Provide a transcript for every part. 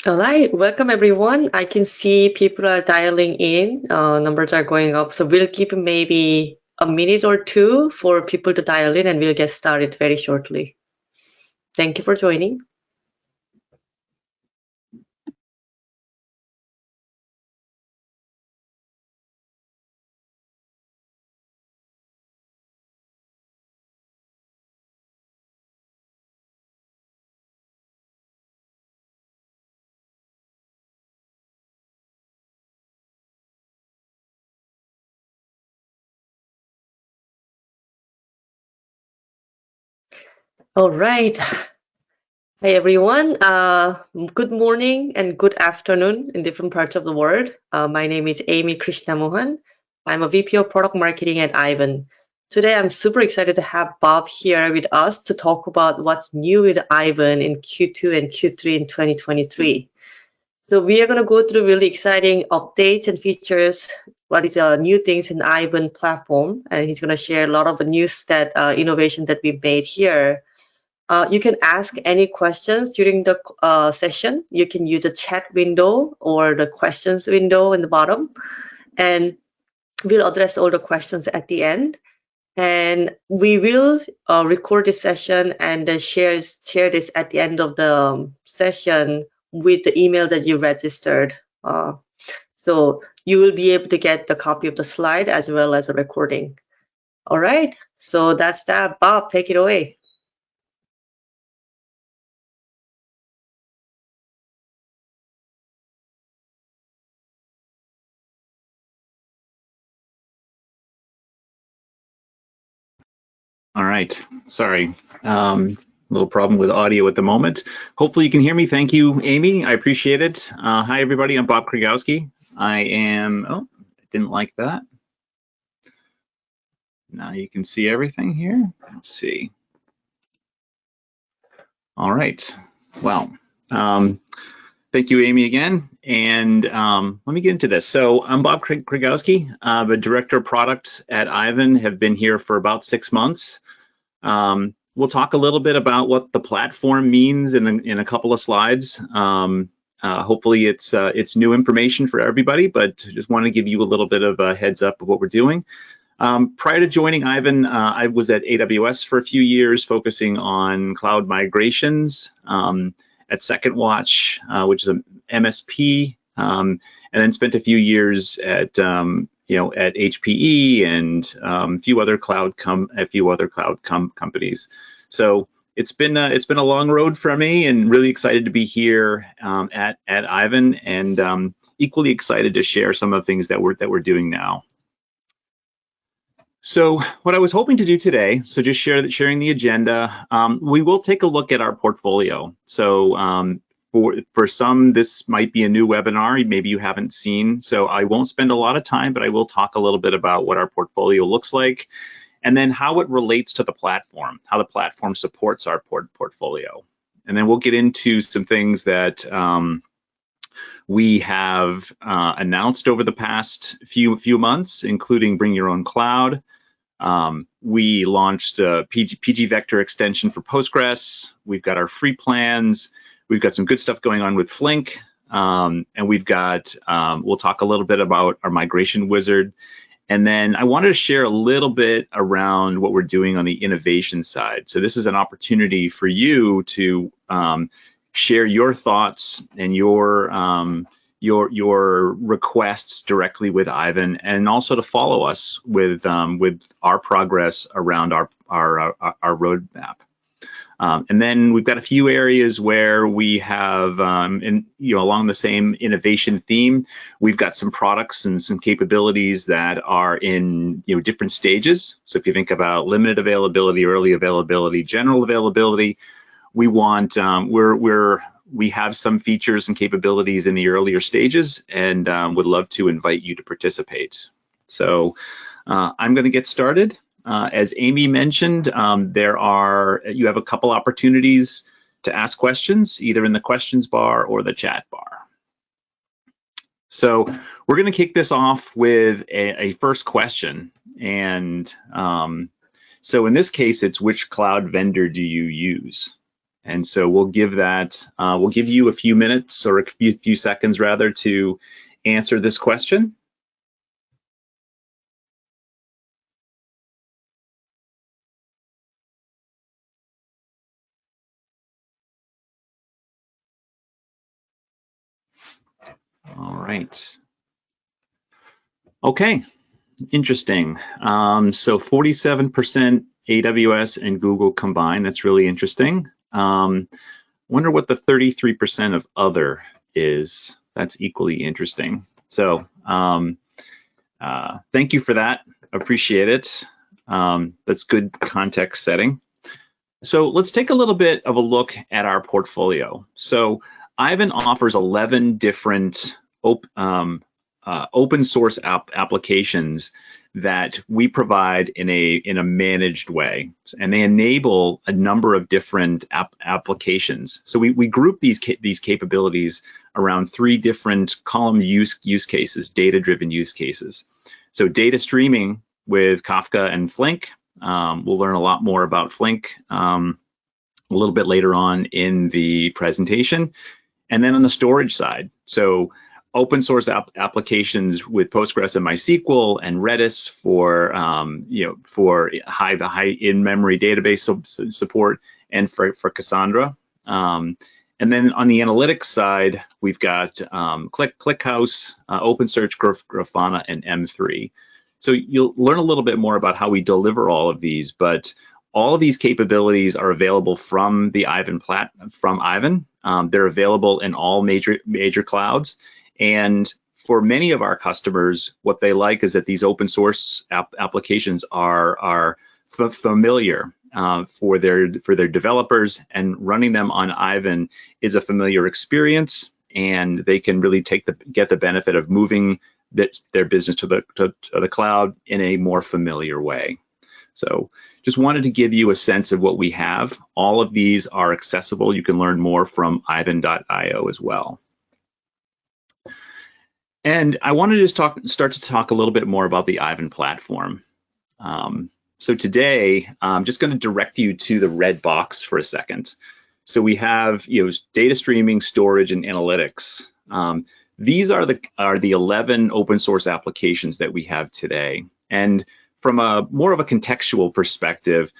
All right, welcome everyone. I can see people are dialing in, numbers are going up. So we'll keep maybe a minute or two for people to dial in and we'll get started very shortly. Thank you for joining. All right. Hi everyone. Good morning and good afternoon in different parts of the world. My name is Amy Krishnamohan. I'm a VP of Product Marketing at Aiven. Today I'm super excited to have Bob here with us to talk about what's new with Aiven in Q2 and Q3 in 2023. So we are going to go through really exciting updates and features, what is new things in Aiven Platform, and he's going to share a lot of the news that innovation that we've made here. You can ask any questions during the session. You can use the chat window or the questions window in the bottom, and we'll address all the questions at the end. And we will record this session and share this at the end of the session with the email that you registered. So you will be able to get the copy of the slide as well as a recording. All right, so that's that. Bob, take it away. All right, sorry. Little problem with audio at the moment. Hopefully you can hear me. Thank you, Amy. I appreciate it. Hi, everybody. I'm Bob Krygowski. I am, I didn't like that. Now you can see everything here. Let's see. All right. Well, thank you, Amy, again. And let me get into this. So I'm Bob Krygowski. I'm a director of product at Aiven, have been here for about 6 months. We'll talk a little bit about what the platform means in a couple of slides. Hopefully it's new information for everybody, but just want to give you a little bit of a heads up of what we're doing. Prior to joining Aiven, I was at AWS for a few years, focusing on cloud migrations at Second Watch, which is an MSP, and then spent a few years at at HPE and a few other cloud companies. So it's been a long road for me, and really excited to be here at Aiven, and equally excited to share some of the things that we're doing now. So what I was hoping to do today, so just sharing the agenda, we will take a look at our portfolio. So for some, this might be a new webinar, maybe you haven't seen. So I won't spend a lot of time, but I will talk a little bit about what our portfolio looks like, and then how it relates to the platform, how the platform supports our portfolio. And then we'll get into some things that we have announced over the past few months, including Bring Your Own Cloud. We launched a PGVector extension for Postgres. We've got our free plans. We've got some good stuff going on with Flink. And we've got, we'll talk a little bit about our migration wizard. And then I wanted to share a little bit around what we're doing on the innovation side. So this is an opportunity for you to share your thoughts and your requests directly with Aiven, and also to follow us with our progress around our roadmap. And then we've got a few areas where we have, along the same innovation theme, we've got some products and some capabilities that are in different stages. So if you think about limited availability, early availability, general availability, we want we have some features and capabilities in the earlier stages, and would love to invite you to participate. So I'm going to get started. As Amy mentioned, you have a couple opportunities to ask questions, either in the questions bar or the chat bar. So we're going to kick this off with a first question. And so in this case, it's which cloud vendor do you use? And so we'll give you a few minutes or a few seconds rather to answer this question. All right. Okay, interesting. So 47% AWS and Google combined. That's really interesting. Wonder what the 33% of other is. That's equally interesting. So thank you for that. Appreciate it. That's good context setting. So let's take a little bit of a look at our portfolio. So Aiven offers 11 different open source applications that we provide in a managed way, and they enable a number of different applications. So we group these capabilities around 3 different column use cases, data-driven use cases. So data streaming with Kafka and Flink. We'll learn a lot more about Flink a little bit later on in the presentation. And then on the storage side, so open source applications with Postgres and MySQL and Redis for for high in-memory database support, and for Cassandra. And then on the analytics side, we've got ClickHouse, OpenSearch, Grafana, and M3. So you'll learn a little bit more about how we deliver all of these, but all of these capabilities are available from the Aiven from Aiven. They're available in all major clouds. And for many of our customers, what they like is that these open source applications are familiar for their developers, and running them on Aiven is a familiar experience, and they can really get the benefit of moving their business to the cloud in a more familiar way. So just wanted to give you a sense of what we have. All of these are accessible. You can learn more from aiven.io as well. And I wanted to start to talk a little bit more about the Aiven platform. So today, I'm just going to direct you to the red box for a second. So we have data streaming, storage, and analytics. These are the 11 open source applications that we have today. And from a more of a contextual perspective,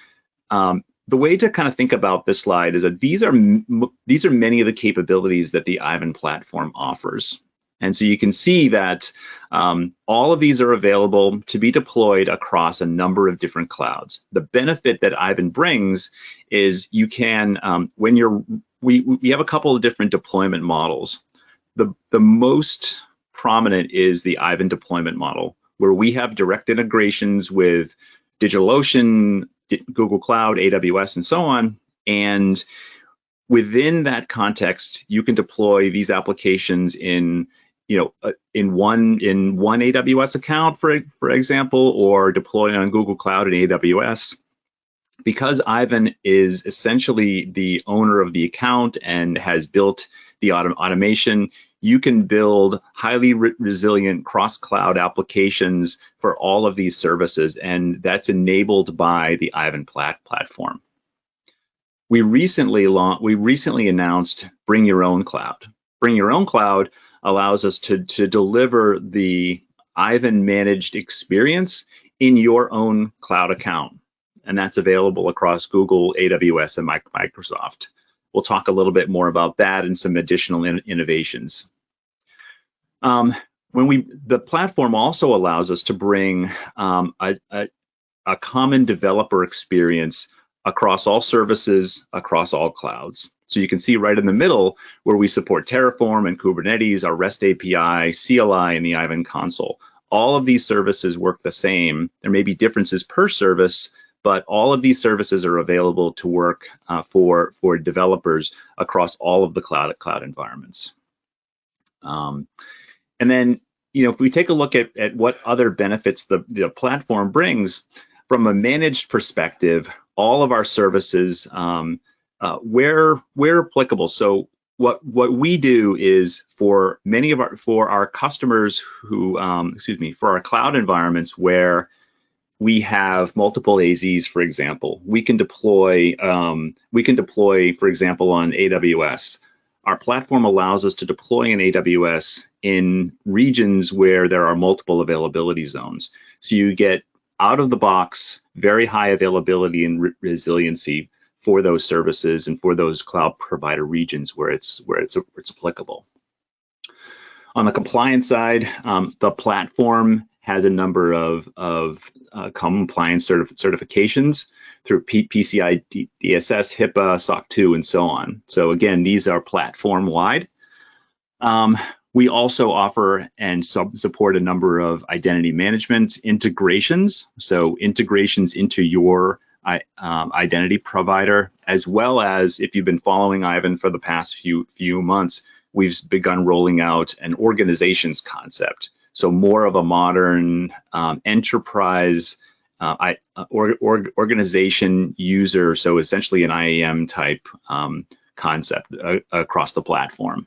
the way to kind of think about this slide is that these are many of the capabilities that the Aiven platform offers. And so you can see that all of these are available to be deployed across a number of different clouds. The benefit that Aiven brings is you can, we have a couple of different deployment models. The most prominent is the Aiven deployment model, where we have direct integrations with DigitalOcean, Google Cloud, AWS, and so on. And within that context, you can deploy these applications in one AWS account, for example, or deploy on Google Cloud and AWS. Because Aiven is essentially the owner of the account and has built the automation, you can build highly resilient cross-cloud applications for all of these services, and that's enabled by the Aiven platform. We recently announced Bring Your Own Cloud. Bring Your Own Cloud allows us to deliver the Aiven managed experience in your own cloud account, and that's available across Google, AWS, and Microsoft. We'll talk a little bit more about that and some additional innovations. The platform also allows us to bring a common developer experience across all services, across all clouds. So you can see right in the middle where we support Terraform and Kubernetes, our REST API, CLI, and the Aiven Console. All of these services work the same. There may be differences per service, but all of these services are available to work for developers across all of the cloud environments. And then, if we take a look at what other benefits the platform brings, from a managed perspective, all of our services, where applicable. So what we do is for our customers who, for our cloud environments where we have multiple AZs, for example. We can deploy, for example, on AWS. Our platform allows us to deploy in AWS in regions where there are multiple availability zones. So you get out of the box very high availability and resiliency for those services and for those cloud provider regions where it's applicable. On the compliance side, the platform has a number of compliance certifications through PCI DSS, HIPAA, SOC 2, and so on. So again, these are platform-wide. We also offer and support a number of identity management integrations. So integrations into your identity provider, as well as, if you've been following Aiven for the past few months, we've begun rolling out an organizations concept. So more of a modern enterprise organization user, so essentially an IAM type concept across the platform.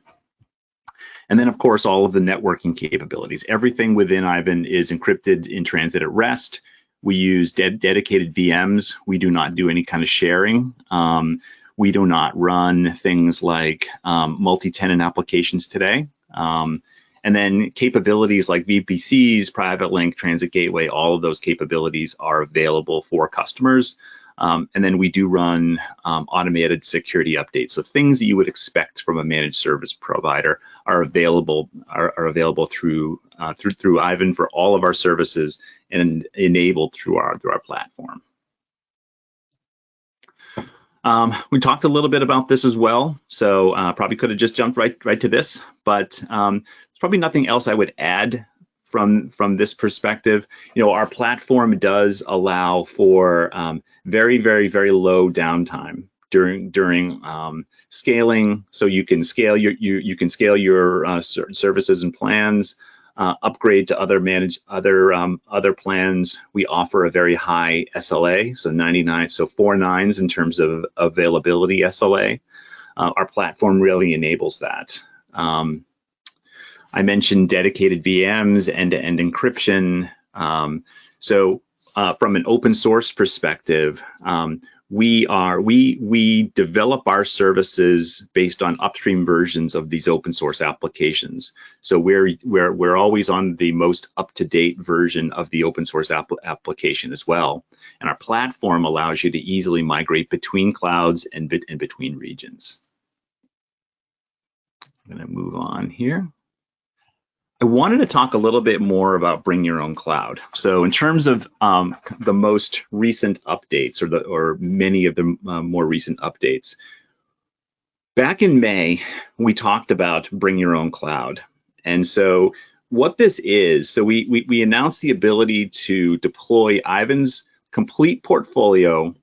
And then, of course, all of the networking capabilities. Everything within Aiven is encrypted in transit at rest. We use dedicated VMs. We do not do any kind of sharing. We do not run things like multi-tenant applications today. And then capabilities like VPCs, private link, transit gateway, all of those capabilities are available for customers. And then we do run automated security updates. So things that you would expect from a managed service provider are available through Aiven for all of our services and enabled through our platform. We talked a little bit about this as well, so probably could have just jumped right to this, but there's probably nothing else I would add from this perspective. Our platform does allow for very, very, very low downtime during scaling, so you can scale your services and plans, upgrade to other plans. We offer a very high SLA, so 99, so 4 nines in terms of availability SLA. Our platform really enables that. I mentioned dedicated VMs, end-to-end encryption. So from an open source perspective, we develop our services based on upstream versions of these open source applications. So we're always on the most up-to-date version of the open source application as well. And our platform allows you to easily migrate between clouds and between regions. I'm going to move on here. I wanted to talk a little bit more about bring your own cloud. So in terms of the most recent updates, or many of the more recent updates, back in May, we talked about bring your own cloud. And so what this is, so we announced the ability to deploy Aiven's complete portfolio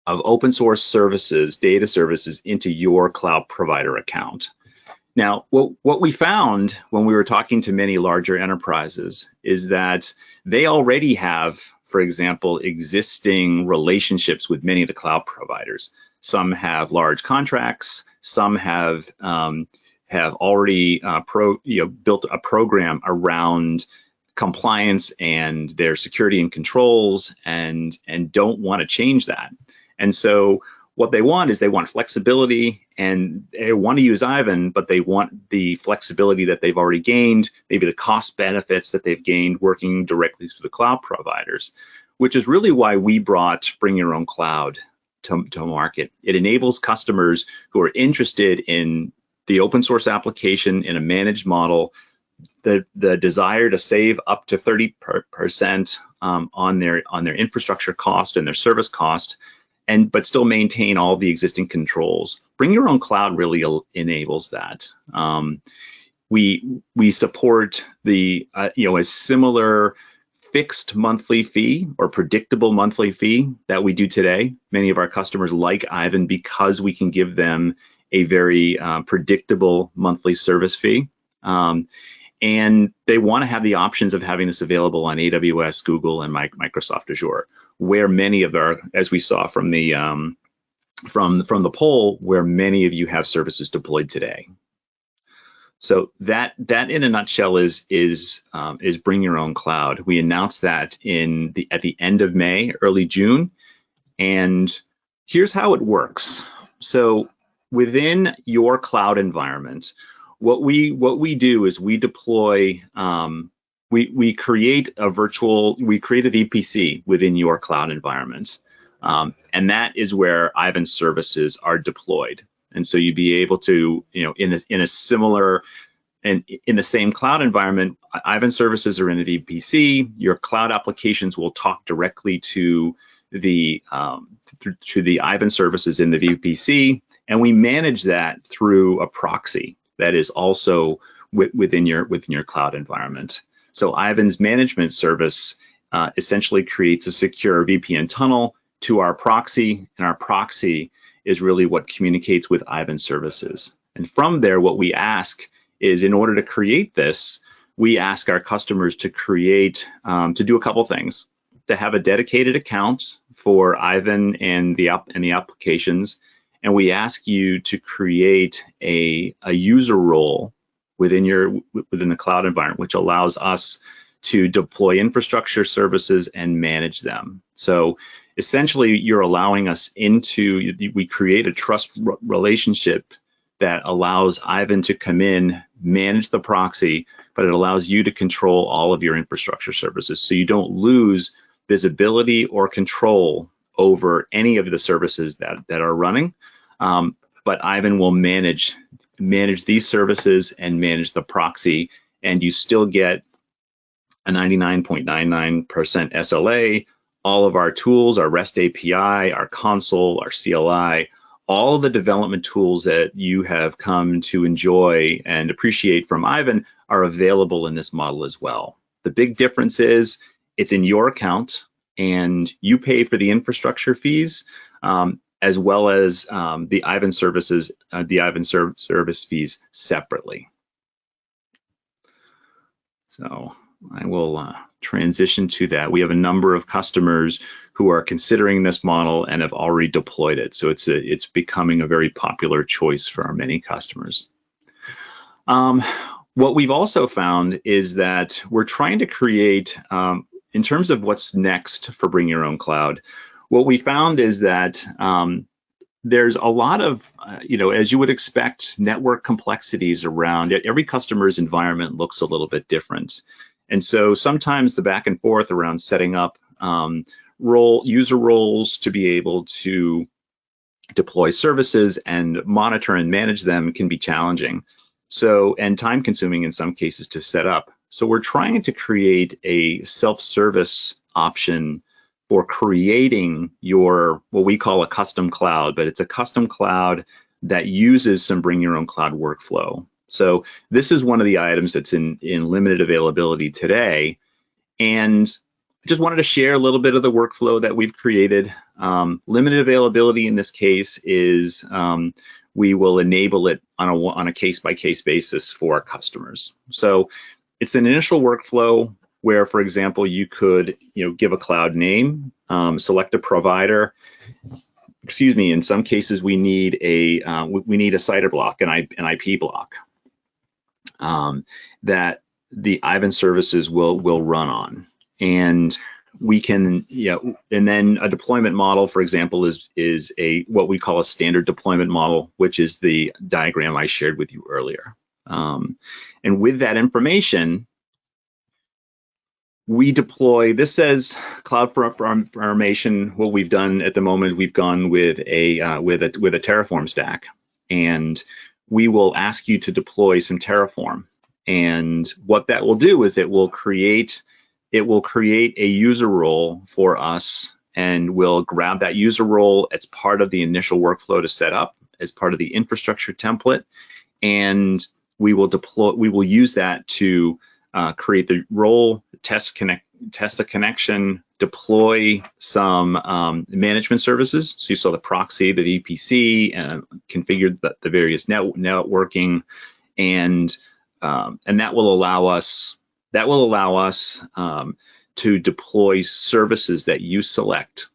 of open source services, data services into your cloud provider account. Now, what we found when we were talking to many larger enterprises is that they already have, for example, existing relationships with many of the cloud providers. Some have large contracts, some have already built a program around compliance and their security and controls, and don't want to change that. And so what they want is they want flexibility, and they want to use Aiven, but they want the flexibility that they've already gained, maybe the cost benefits that they've gained working directly through the cloud providers, which is really why we brought Bring Your Own Cloud to market. It enables customers who are interested in the open source application in a managed model, the desire to save up to 30% on their infrastructure cost and their service cost, but still maintain all the existing controls. Bring Your Own Cloud really enables that. We support a similar fixed monthly fee or predictable monthly fee that we do today. Many of our customers like Aiven because we can give them a very predictable monthly service fee. And they want to have the options of having this available on AWS, Google, and Microsoft Azure, where many of our, as we saw from the poll, where many of you have services deployed today. So that in a nutshell is Bring Your Own Cloud. We announced that at the end of May, early June, and here's how it works. So within your cloud environment, what we do is we deploy. We create a VPC within your cloud environment, and that is where Aiven services are deployed. And so you'd be able to, in a similar and in the same cloud environment, Aiven services are in a VPC. Your cloud applications will talk directly to the Aiven services in the VPC, and we manage that through a proxy that is also within your cloud environment. So Aiven's management service essentially creates a secure VPN tunnel to our proxy, and our proxy is really what communicates with Aiven services. And from there, what we ask is, in order to create this, we ask our customers to do a couple things: to have a dedicated account for Aiven and the applications, and we ask you to create a user role within the cloud environment, which allows us to deploy infrastructure services and manage them. So essentially, you're allowing us we create a trust relationship that allows Aiven to come in, manage the proxy, but it allows you to control all of your infrastructure services. So you don't lose visibility or control over any of the services that are running, but Aiven will manage these services and manage the proxy, and you still get a 99.99% SLA. All of our tools, our REST API, our console, our CLI, all of the development tools that you have come to enjoy and appreciate from Aiven are available in this model as well. The big difference is it's in your account, and you pay for the infrastructure fees, as well as the Aiven service fees separately. So I will transition to that. We have a number of customers who are considering this model and have already deployed it. So it's becoming a very popular choice for our many customers. What we've also found is that we're trying to create, in terms of what's next for Bring Your Own Cloud, what we found is that there's a lot of, as you would expect, network complexities around it. Every customer's environment looks a little bit different. And so sometimes the back and forth around setting up user roles to be able to deploy services and monitor and manage them can be challenging. So, and time consuming in some cases to set up. So we're trying to create a self-service option for creating what we call a custom cloud, but it's a custom cloud that uses some Bring Your Own Cloud workflow. So this is one of the items that's in limited availability today. And I just wanted to share a little bit of the workflow that we've created. Limited availability in this case is we will enable it on a case-by-case basis for our customers. So it's an initial workflow where, for example, you could give a cloud name, select a provider. Excuse me. In some cases, we need a CIDR block, an IP block that the Aiven services will run on, and we can, and then a deployment model, for example, is what we call a standard deployment model, which is the diagram I shared with you earlier. And with that information, we deploy. This says cloud formation. What we've done at the moment, we've gone with a Terraform stack, and we will ask you to deploy some Terraform. And what that will do is it will create a user role for us, and we'll grab that user role as part of the initial workflow to set up, as part of the infrastructure template, and we will use that to create the role, test the connection, deploy some management services. So you saw the proxy, the VPC, configured the various networking, and that will allow us to deploy services that you select.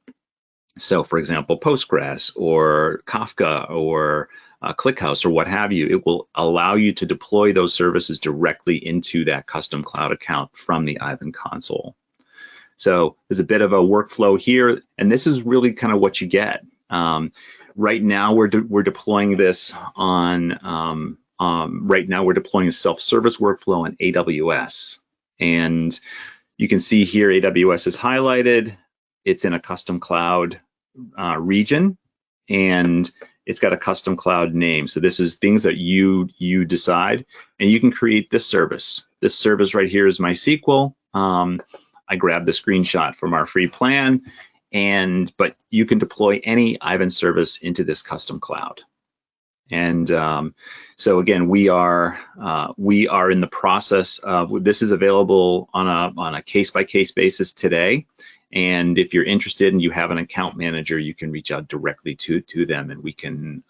So, for example, Postgres or Kafka or ClickHouse or what have you, it will allow you to deploy those services directly into that custom cloud account from the Aiven Console. So there's a bit of a workflow here, and this is really kind of what you get. Right now, we're deploying this on. Right now, we're deploying a SelfService Workflow on AWS, and you can see here AWS is highlighted. It's in a custom cloud region, and it's got a custom cloud name. So this is things that you decide, and you can create this service. This service right here is MySQL. I grabbed the screenshot from our free plan, but you can deploy any Aiven service into this custom cloud. And so again, we are in the process of, this is available on a case-by-case basis today. And if you're interested and you have an account manager, you can reach out directly to them, and we can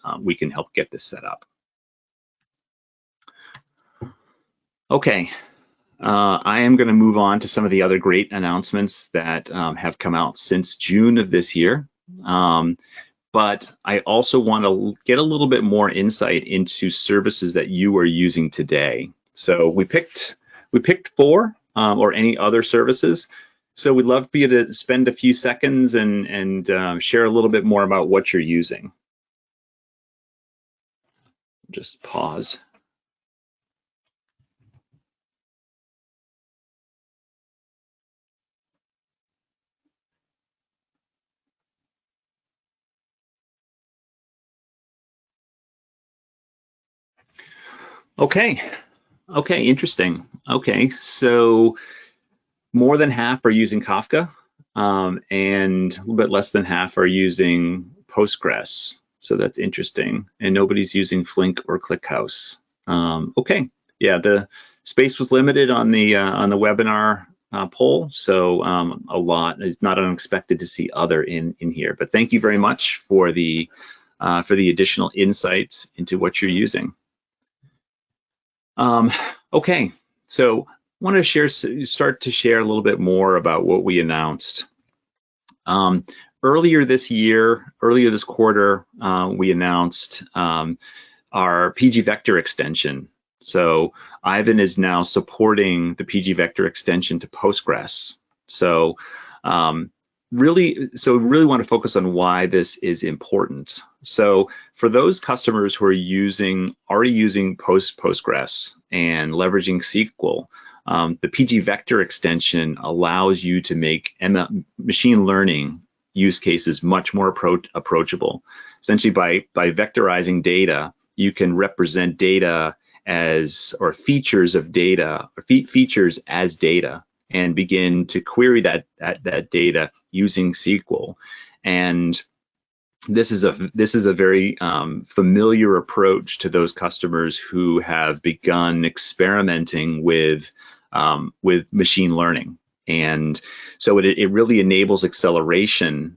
help get this set up. Okay, I am going to move on to some of the other great announcements that have come out since June of this year. But I also want to get a little bit more insight into services that you are using today. So we picked 4 or any other services. So we'd love for you to spend a few seconds and share a little bit more about what you're using. Just pause. Okay, interesting. Okay, so more than half are using Kafka, and a little bit less than half are using Postgres. So that's interesting. And nobody's using Flink or ClickHouse. Okay, yeah, the space was limited on the webinar poll, so a lot. It's not unexpected to see other in here. But thank you very much for the additional insights into what you're using. Okay, so I want to start to share a little bit more about what we announced. Earlier this quarter, we announced our PGVector extension. So Aiven is now supporting the PGVector extension to Postgres. So really want to focus on why this is important. So for those customers who are already using Postgres and leveraging SQL, the PGVector extension allows you to make machine learning use cases much more approachable. Essentially, by vectorizing data, you can represent data or features as data, and begin to query that data using SQL. And this is a very familiar approach to those customers who have begun experimenting with machine learning. And so it really enables acceleration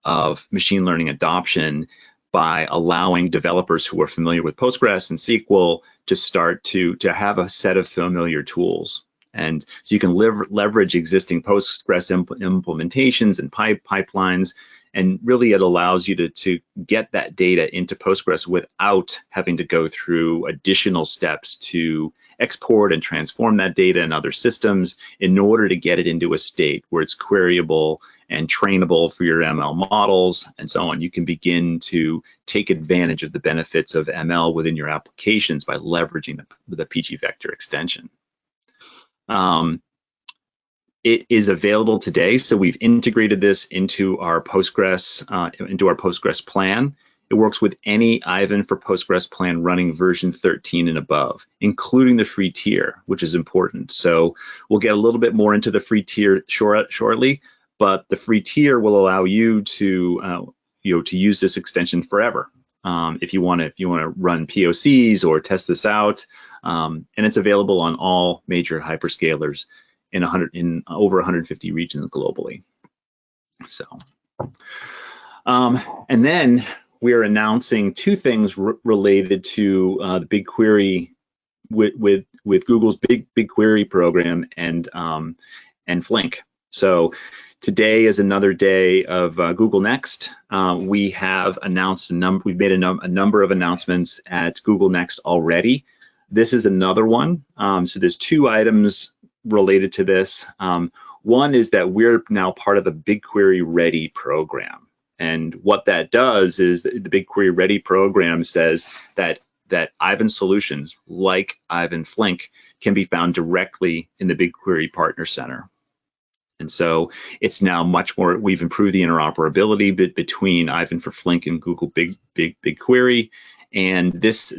of machine learning adoption by allowing developers who are familiar with Postgres and SQL to start to have a set of familiar tools. And so you can leverage existing Postgres implementations and pipelines, and really it allows you to get that data into Postgres without having to go through additional steps to export and transform that data in other systems in order to get it into a state where it's queryable and trainable for your ML models and so on. You can begin to take advantage of the benefits of ML within your applications by leveraging the PGVector extension. It is available today, so we've integrated this into our Postgres plan. It works with any Aiven for Postgres plan running version 13 and above, including the free tier, which is important. So we'll get a little bit more into the free tier shortly, but the free tier will allow you to use this extension forever. If you want to run POCs or test this out, and it's available on all major hyperscalers in over 150 regions globally. So, and then we are announcing 2 things related to the BigQuery with Google's BigQuery program and Flink. So Today is another day of Google Next. We have announced we've made a number of announcements at Google Next already. This is another one. So there's two items related to this. One is that we're now part of the BigQuery Ready program. And what that does is the BigQuery Ready program says that Aiven solutions like Aiven Flink can be found directly in the BigQuery Partner Center. And so it's now much more, we've improved the interoperability between Aiven for Flink and Google BigQuery. And this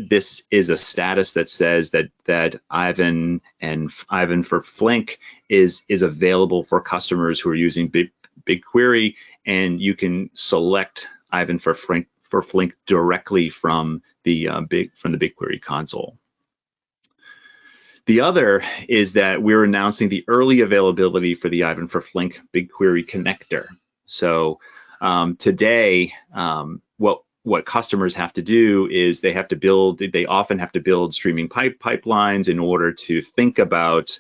is a status that says that Aiven and Aiven for Flink is available for customers who are using BigQuery, and you can select Aiven for Flink directly from the BigQuery console. The other is that we're announcing the early availability for the Aiven for Flink BigQuery connector. So today, what customers have to do is they often have to build streaming pipelines in order to think about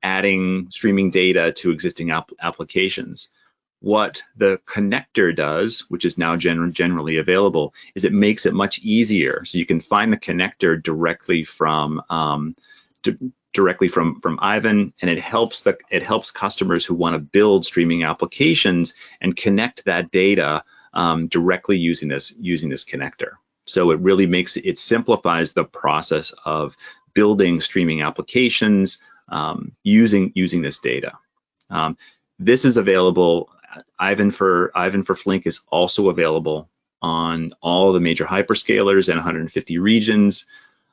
adding streaming data to existing applications. What the connector does, which is now generally available, is it makes it much easier. So you can find the connector directly from Aiven, and it helps customers who want to build streaming applications and connect that data directly using this connector. So it really simplifies the process of building streaming applications using this data. This is available. Aiven for Flink is also available on all the major hyperscalers and 150 regions.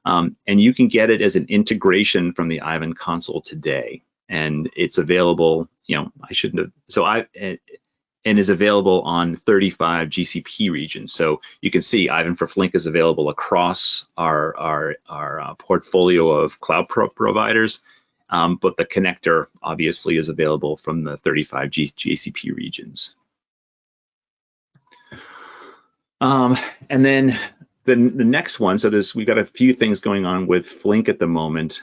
And you can get it as an integration from the Aiven Console today, and it's available. And is available on 35 GCP regions. So you can see Aiven for Flink is available across our portfolio of cloud providers, but the connector obviously is available from the 35 GCP regions. And then the next one, so we've got a few things going on with Flink at the moment.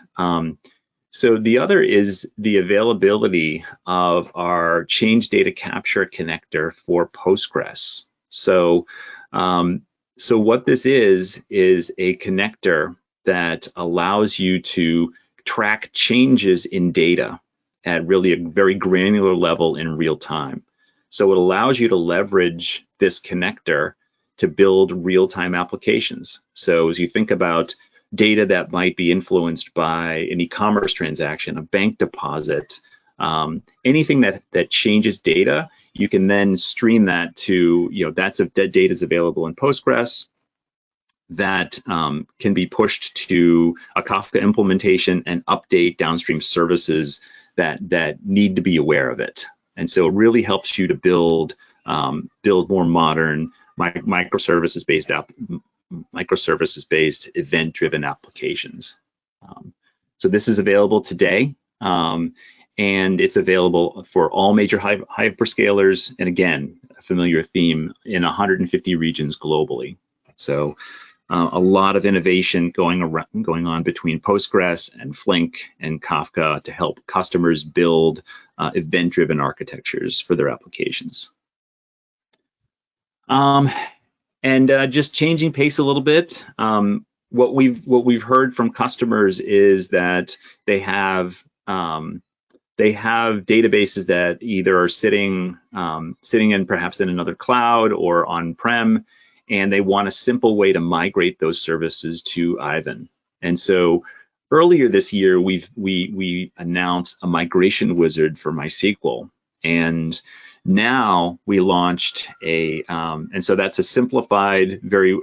So the other is the availability of our change data capture connector for Postgres. So what this is a connector that allows you to track changes in data at really a very granular level in real time. So it allows you to leverage this connector to build real-time applications. So as you think about data that might be influenced by an e-commerce transaction, a bank deposit, anything that changes data, you can then stream that to, that data is available in Postgres that can be pushed to a Kafka implementation and update downstream services that need to be aware of it. And so it really helps you to build more modern microservices-based event-driven applications. So this is available today, and it's available for all major hyperscalers, and again, a familiar theme, in 150 regions globally. So a lot of innovation going on between Postgres and Flink and Kafka to help customers build event-driven architectures for their applications. And just changing pace a little bit, what we've heard from customers is that they have databases that either are sitting in perhaps in another cloud or on-prem, and they want a simple way to migrate those services to Aiven. And so earlier this year, we announced a migration wizard for MySQL, and now we launched and so that's a simplified, very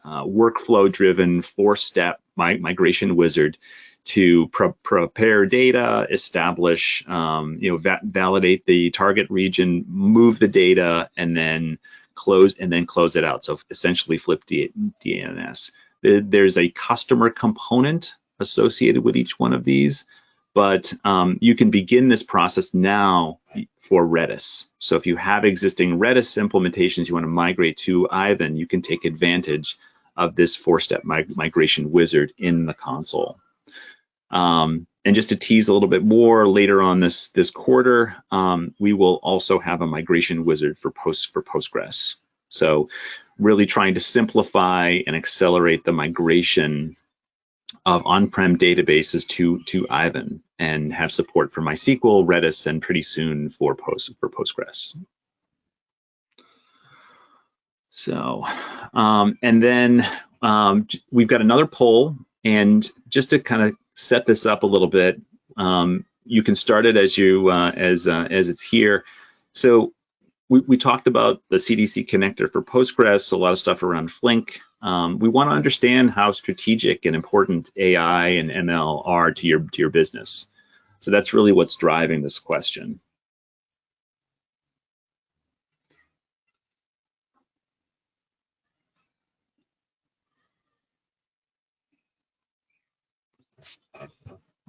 workflow-driven 4-step migration wizard to prepare data, establish, validate the target region, move the data, and then close it out. So essentially flip DNS. There's a customer component associated with each one of these, but you can begin this process now for Redis. So if you have existing Redis implementations you want to migrate to Aiven, you can take advantage of this 4-step migration wizard in the console. And just to tease a little bit more, later on this quarter, we will also have a migration wizard for Postgres. So really trying to simplify and accelerate the migration of on-prem databases to Aiven, and have support for MySQL, Redis, and pretty soon for Postgres. So, and then we've got another poll, and just to kind of set this up a little bit, you can start it as it's here. So we talked about the CDC connector for Postgres, a lot of stuff around Flink. We want to understand how strategic and important AI and ML are to your business. So that's really what's driving this question.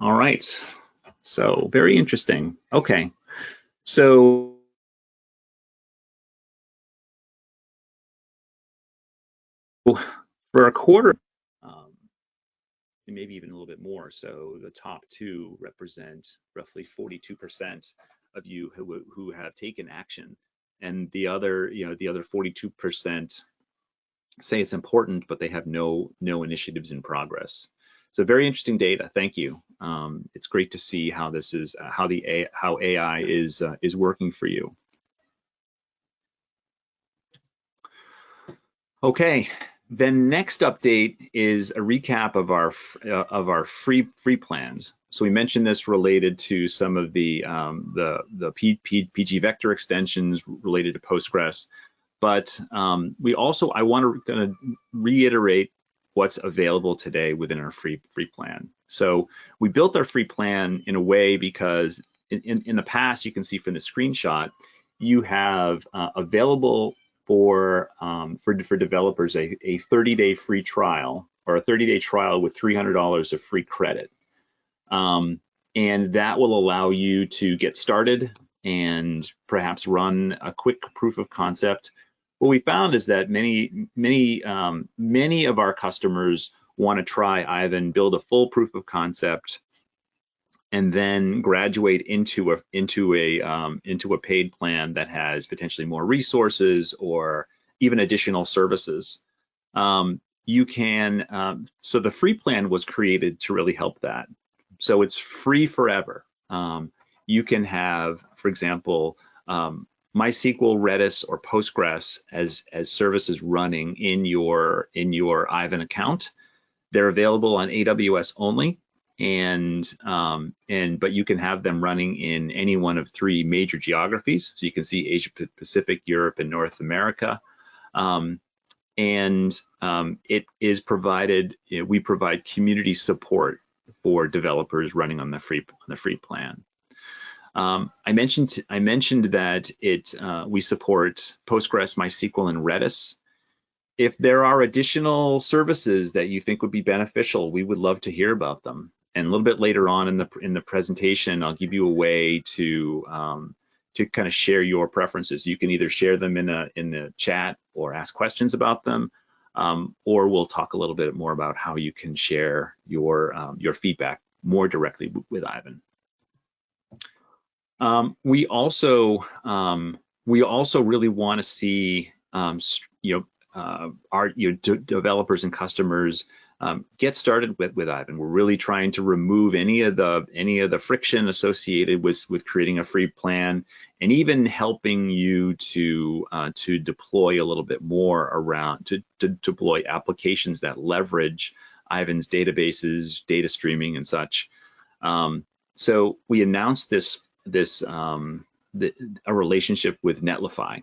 All right, so very interesting. Okay, so for a quarter, maybe even a little bit more, so the top two represent roughly 42% of you who have taken action, and the other 42% say it's important, but they have no initiatives in progress. So very interesting data. Thank you. It's great to see how this is how AI is working for you. Okay, the next update is a recap of our free plans. So we mentioned this related to some of the PGVector extensions related to Postgres, but I want to reiterate what's available today within our free plan. So we built our free plan in a way because in the past, you can see from the screenshot, you have available for developers a 30-day free trial, or a 30-day trial with $300 of free credit. And that will allow you to get started and perhaps run a quick proof of concept. What we found is that many of our customers want to try Aiven, build a full proof of concept, and then graduate into a paid plan that has potentially more resources or even additional services. So the free plan was created to really help that. So it's free forever. You can have, for example, MySQL, Redis, or Postgres as services running in your Aiven account. They're available on AWS only, but you can have them running in any one of 3 major geographies. So you can see Asia Pacific, Europe, and North America. It is provided. We provide community support for developers running on the free plan. I mentioned that we support Postgres, MySQL, and Redis. If there are additional services that you think would be beneficial, we would love to hear about them. And a little bit later on in the presentation, I'll give you a way to kind of share your preferences. You can either share them in the chat or ask questions about them, or we'll talk a little bit more about how you can share your feedback more directly with Aiven. We also really want to see our developers and customers get started with Aiven. We're really trying to remove any of the friction associated with creating a free plan, and even helping you to deploy a little bit more around to deploy applications that leverage Aiven's databases, data streaming, and such. So we announced a relationship with Netlify.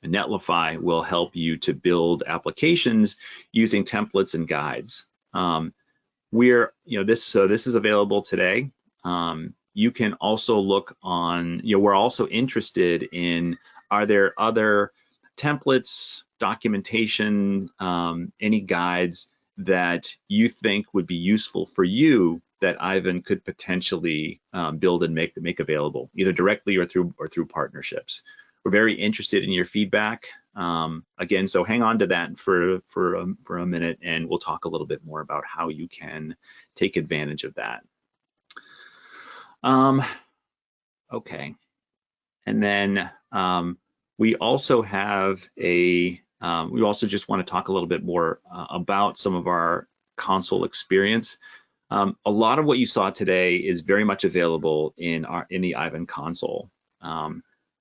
And Netlify will help you to build applications using templates and guides. This is available today. You can also look on. We're also interested in, are there other templates, documentation, any guides that you think would be useful for you that Aiven could potentially build and make available, either directly or through partnerships. We're very interested in your feedback. Again, so hang on to that for a minute, and we'll talk a little bit more about how you can take advantage of that. Okay. And then we also have we also just want to talk a little bit more about some of our console experience. A lot of what you saw today is very much available in the Aiven Console.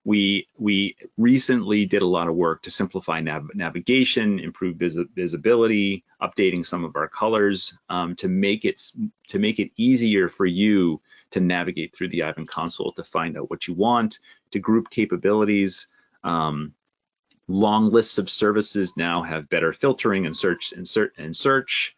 We recently did a lot of work to simplify navigation, improve visibility, updating some of our colors to make it easier for you to navigate through the Aiven Console to find out what you want, to group capabilities. Long lists of services now have better filtering and search.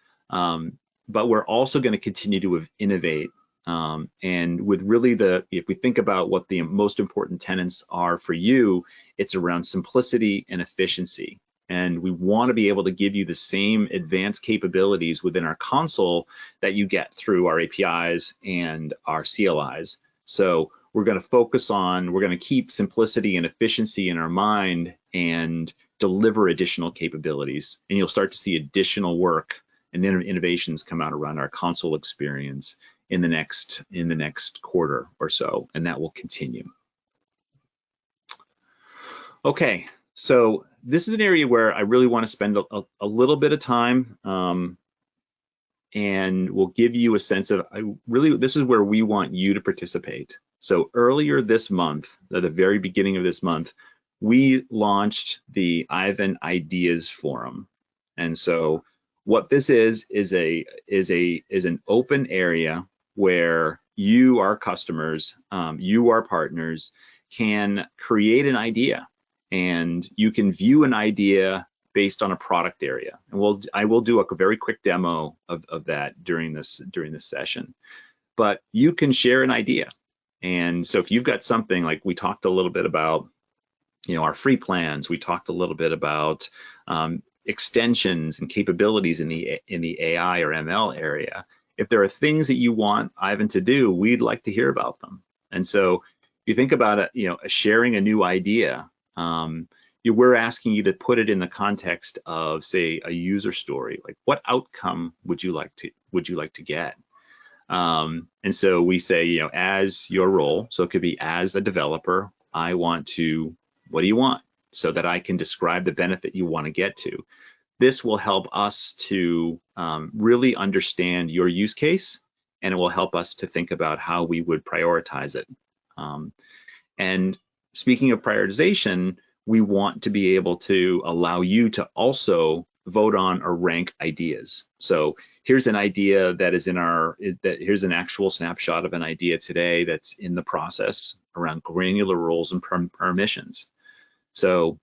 But we're also going to continue to innovate. And with really if we think about what the most important tenets are for you, it's around simplicity and efficiency. And we want to be able to give you the same advanced capabilities within our console that you get through our APIs and our CLIs. So we're going to keep simplicity and efficiency in our mind and deliver additional capabilities. And you'll start to see additional work and innovations come out around our console experience in the next quarter or so, and that will continue. Okay, so this is an area where I really want to spend a little bit of time, and we'll give you a sense of this is where we want you to participate. So earlier this month, at the very beginning of this month, we launched the Aiven Ideas Forum, and so what this is an open area where you, our customers, you, our partners, can create an idea, and you can view an idea based on a product area. And I will do a very quick demo of that during this session. But you can share an idea, and so if you've got something like we talked a little bit about, our free plans, we talked a little bit about extensions and capabilities in the AI or ML area. If there are things that you want Aiven to do, we'd like to hear about them. And so if you think about it, sharing a new idea, we're asking you to put it in the context of, say, a user story. Like, what outcome would you like to get? And so we say, as your role, so it could be as a developer, what do you want? So that I can describe the benefit you want to get to. This will help us to really understand your use case, and it will help us to think about how we would prioritize it. And speaking of prioritization, we want to be able to allow you to also vote on or rank ideas. So here's an idea here's an actual snapshot of an idea today that's in the process around granular roles and permissions. So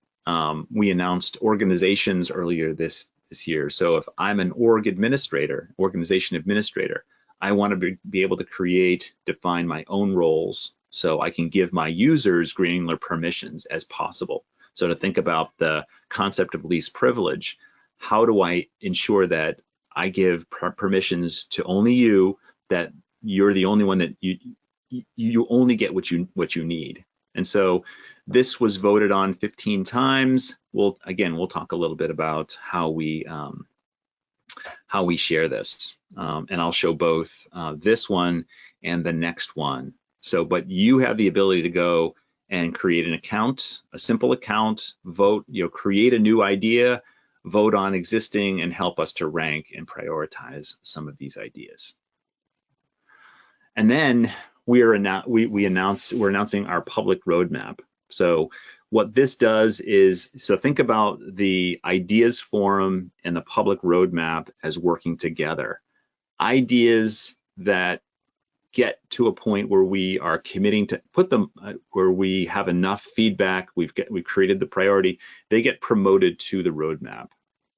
we announced organizations earlier this year. So if I'm an organization administrator, I want to be able to define my own roles so I can give my users granular permissions as possible. So to think about the concept of least privilege, how do I ensure that I give permissions to only you, that you're the only one that you only get what you need? And so this was voted on 15 times. We'll talk a little bit about how we share this, and I'll show both this one and the next one. So, but you have the ability to go and create an account, a simple account, vote, create a new idea, vote on existing, and help us to rank and prioritize some of these ideas. And then we're announcing our public roadmap. So what this does is, think about the ideas forum and the public roadmap as working together. Ideas that get to a point where we are committing to put them where we have enough feedback, we've created the priority, they get promoted to the roadmap.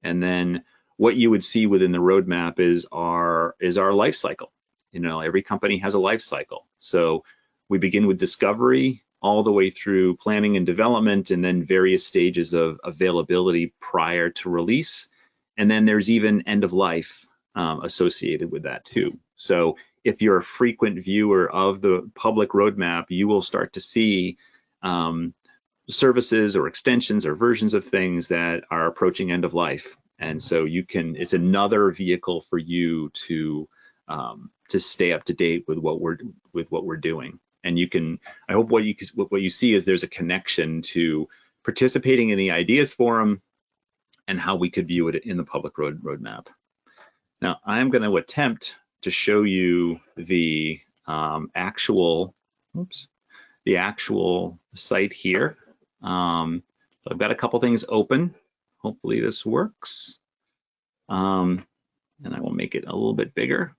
And then what you would see within the roadmap is our life cycle. Every company has a life cycle. So we begin with discovery all the way through planning and development, and then various stages of availability prior to release. And then there's even end of life associated with that too. So if you're a frequent viewer of the public roadmap, you will start to see services or extensions or versions of things that are approaching end of life. And so it's another vehicle for you to to stay up to date with what we're doing. And you can, I hope what you see is there's a connection to participating in the ideas forum and how we could view it in the public roadmap. Now, I'm going to attempt to show you the actual site here. So I've got a couple things open. Hopefully this works. And I will make it a little bit bigger.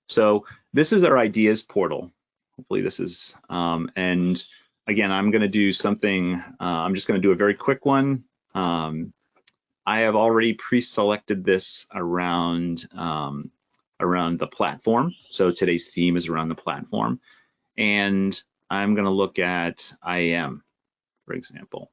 So this is our ideas portal. Hopefully this is, and again, I'm going to do something, I'm just going to do a very quick one. I have already pre-selected this around the platform. So today's theme is around the platform. And I'm going to look at IAM, for example.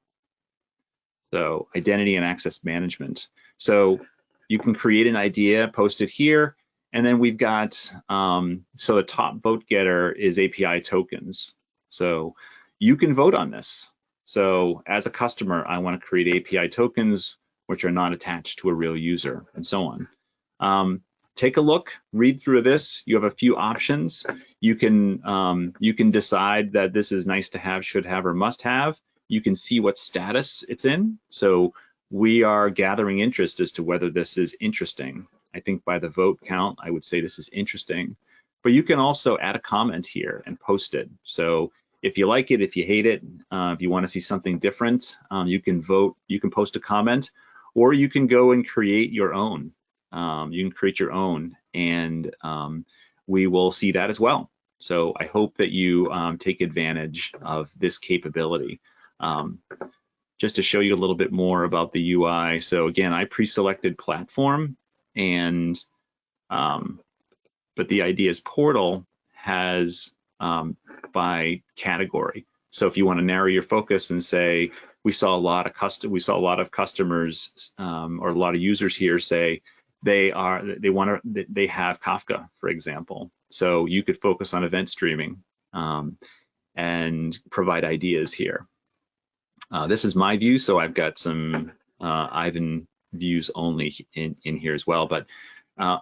So identity and access management. So you can create an idea, post it here, and then we've got, so the top vote getter is API tokens. So you can vote on this. So as a customer, I want to create API tokens which are not attached to a real user, and so on. Take a look, read through this. You have a few options. You can decide that this is nice to have, should have, or must have. You can see what status it's in. So we are gathering interest as to whether this is interesting. I think by the vote count, I would say this is interesting. But you can also add a comment here and post it. So if you like it, if you hate it, if you want to see something different, you can vote, you can post a comment, or you can go and create your own. You can create your own, and we will see that as well. So I hope that you take advantage of this capability. Just to show you a little bit more about the UI. So again, I pre-selected platform, and but the ideas portal has by category. So if you want to narrow your focus and say, we saw a lot of customers or a lot of users here say they have Kafka, for example. So you could focus on event streaming and provide ideas here. This is my view, so I've got some Aiven views only in here as well. But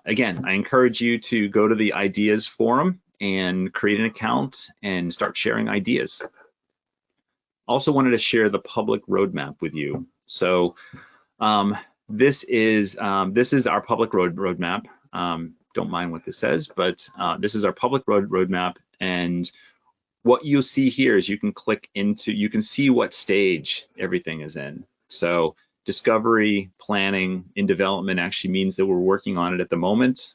again, I encourage you to go to the ideas forum and create an account and start sharing ideas. Also wanted to share the public roadmap with you. So this is our public roadmap. Don't mind what this says, but this is our public roadmap. And what you'll see here is you can click into, you can see what stage everything is in. So discovery, planning, in development actually means that we're working on it at the moment.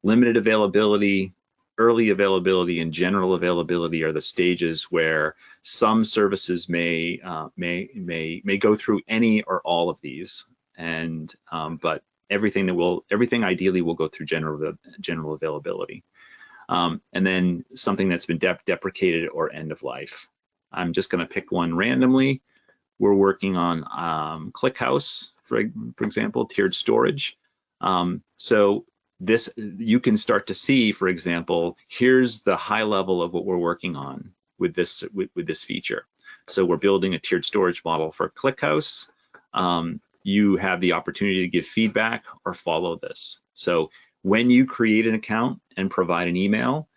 Limited availability, early availability, and general availability are the stages where some services may go through any or all of these, and but everything ideally will go through general availability. And then something that's been deprecated or end of life. I'm just going to pick one randomly. We're working on ClickHouse, for example, tiered storage. So this, you can start to see, for example, here's the high level of what we're working on with this feature. So we're building a tiered storage model for ClickHouse. You have the opportunity to give feedback or follow this. So when you create an account and provide an email,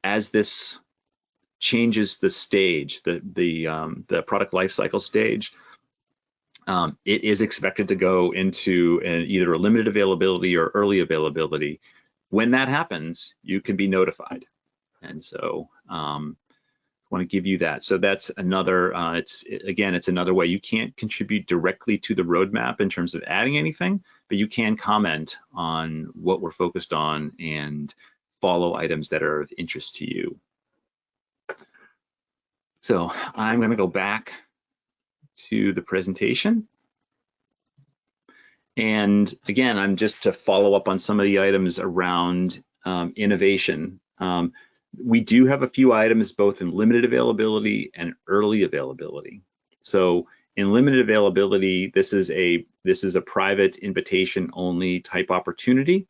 as this changes the stage, the product lifecycle stage, it is expected to go into either a limited availability or early availability. When that happens, you can be notified. And so I want to give you that. So that's another, it's another way. You can't contribute directly to the roadmap in terms of adding anything, but you can comment on what we're focused on and follow items that are of interest to you. So I'm going to go back to the presentation. And again, I'm just to follow up on some of the items around innovation. We do have a few items both in limited availability and early availability. So in limited availability, this is a private invitation only type opportunity.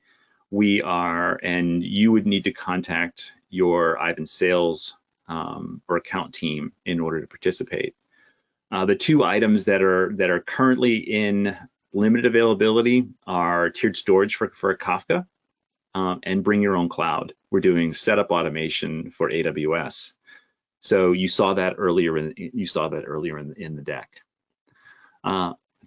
And you would need to contact your Aiven sales or account team in order to participate. The two items that are currently in limited availability are tiered storage for Kafka and bring your own cloud. We're doing setup automation for AWS. So you saw that earlier in the deck.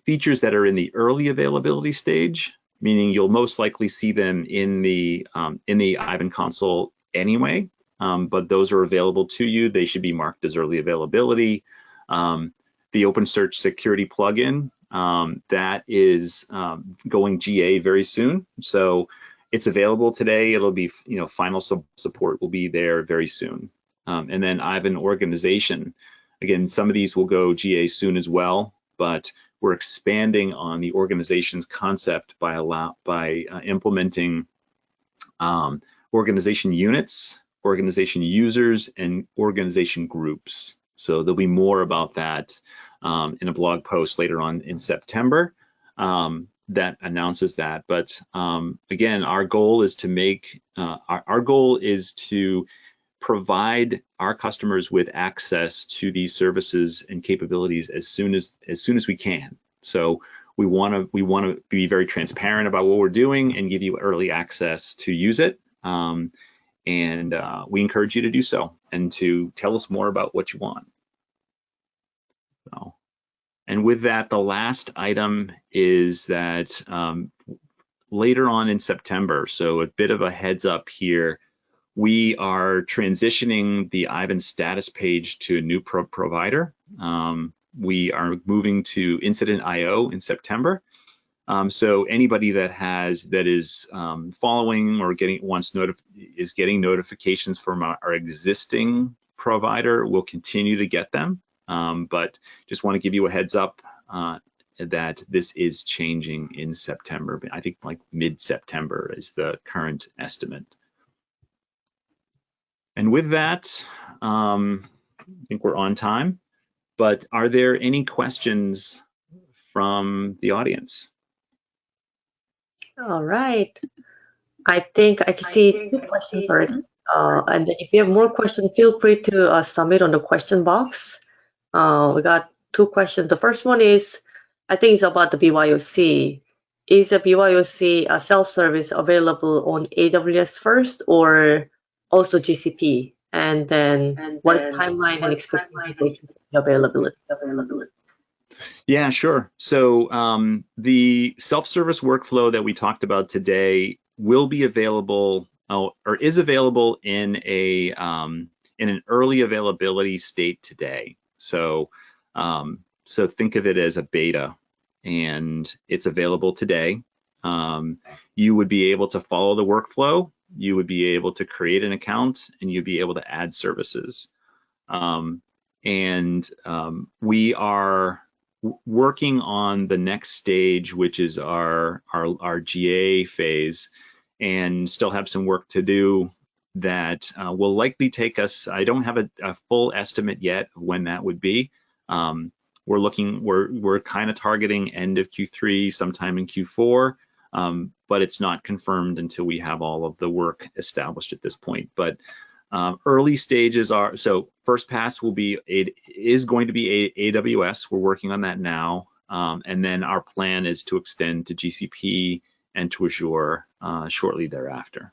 Features that are in the early availability stage, meaning you'll most likely see them in the Aiven Console anyway, but those are available to you. They should be marked as early availability. The OpenSearch security plugin, that is going GA very soon. So it's available today. It'll be, final support will be there very soon. And then Aiven Organization. Again, some of these will go GA soon as well, but we're expanding on the organization's concept by implementing organization units, organization users, and organization groups. So there'll be more about that in a blog post later on in September that announces that. But again, our goal is to provide our customers with access to these services and capabilities as soon as we can. So we want to be very transparent about what we're doing and give you early access to use it. And we encourage you to do so and to tell us more about what you want. So, and with that, the last item is that later on in September, so a bit of a heads up here, we are transitioning the Aiven Status page to a new provider. We are moving to Incident.io in September. So anybody that is following or is getting notifications from our existing provider will continue to get them. But just want to give you a heads up that this is changing in September. I think like mid-September is the current estimate. And with that, I think we're on time, but are there any questions from the audience? All right. I think I can see 2 questions already. And if you have more questions, feel free to submit on the question box. We got 2 questions. The first one is, I think it's about the BYOC. Is the BYOC self-service available on AWS first or also GCP? And then what is timeline and expected availability? Yeah, sure. So the self-service workflow that we talked about today will be available or is available in an early availability state today. So so think of it as a beta, and it's available today. You would be able to follow the workflow. You would be able to create an account, and you'd be able to add services. We are working on the next stage, which is our GA phase, and still have some work to do that will likely take us. I don't have a full estimate yet of when that would be. We're kind of targeting end of Q3, sometime in Q4, but it's not confirmed until we have all of the work established at this point. But early stages are, so first pass is going to be AWS. We're working on that now. And then our plan is to extend to GCP and to Azure shortly thereafter.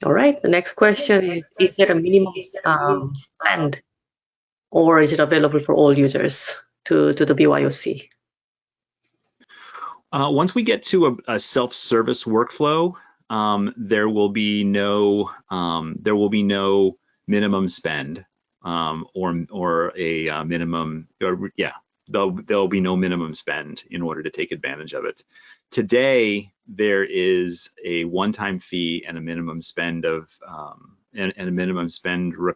All right, the next question is there a minimum spend, or is it available for all users to the BYOC? Once we get to a self-service workflow, there will be no minimum spend or a minimum. There'll be no minimum spend in order to take advantage of it. Today, there is a one-time fee and a minimum spend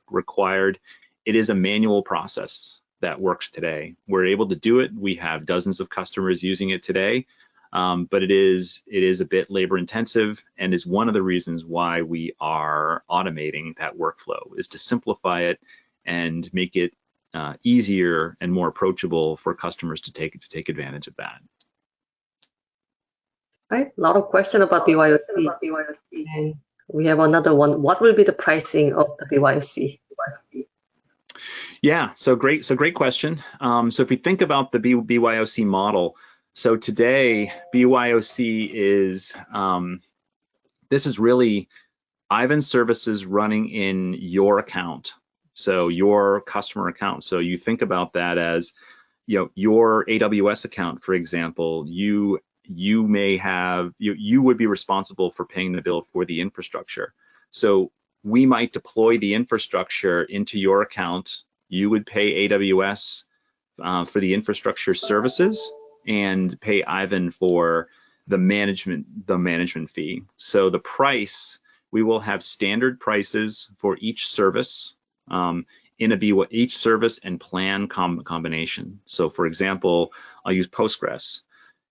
required. It is a manual process that works today. We're able to do it. We have dozens of customers using it today, but it is a bit labor intensive, and is one of the reasons why we are automating that workflow, is to simplify it and make it easier and more approachable for customers to take advantage of that. Right, a lot of questions about BYOC. And we have another one. What will be the pricing of the BYOC? Yeah, so great question. So if we think about the BYOC model, so today BYOC is this is really Aiven services running in your account, so your customer account. So you think about that as, you know, your AWS account, for example. You may have you would be responsible for paying the bill for the infrastructure. So we might deploy the infrastructure into your account. You would pay AWS for the infrastructure services and pay Aiven for the management fee. So the price, we will have standard prices for each service in each service and plan combination. So for example, I'll use Postgres.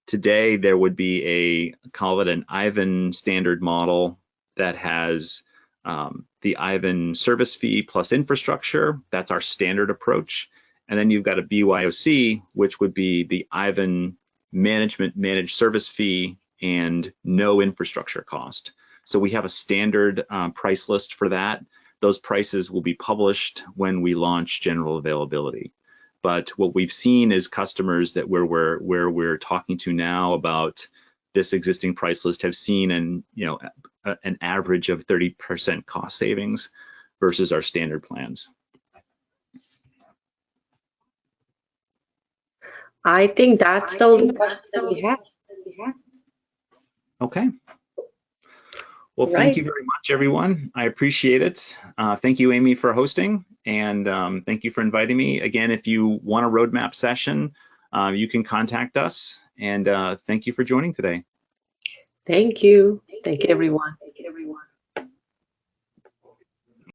Today there would be call it an Aiven standard model that has the Aiven service fee plus infrastructure. That's our standard approach. And then you've got a BYOC, which would be the Aiven managed service fee and no infrastructure cost. So we have a standard price list for that. Those prices will be published when we launch general availability. But what we've seen is customers that where we're talking to now about this existing price list have seen an average of 30% cost savings versus our standard plans. I think that's the only question that we have. Okay. Well, Right. Thank you very much, everyone. I appreciate it. Thank you, Amy, for hosting, and thank you for inviting me. Again, if you want a roadmap session, you can contact us, and thank you for joining today. Thank you. Thank you, everyone.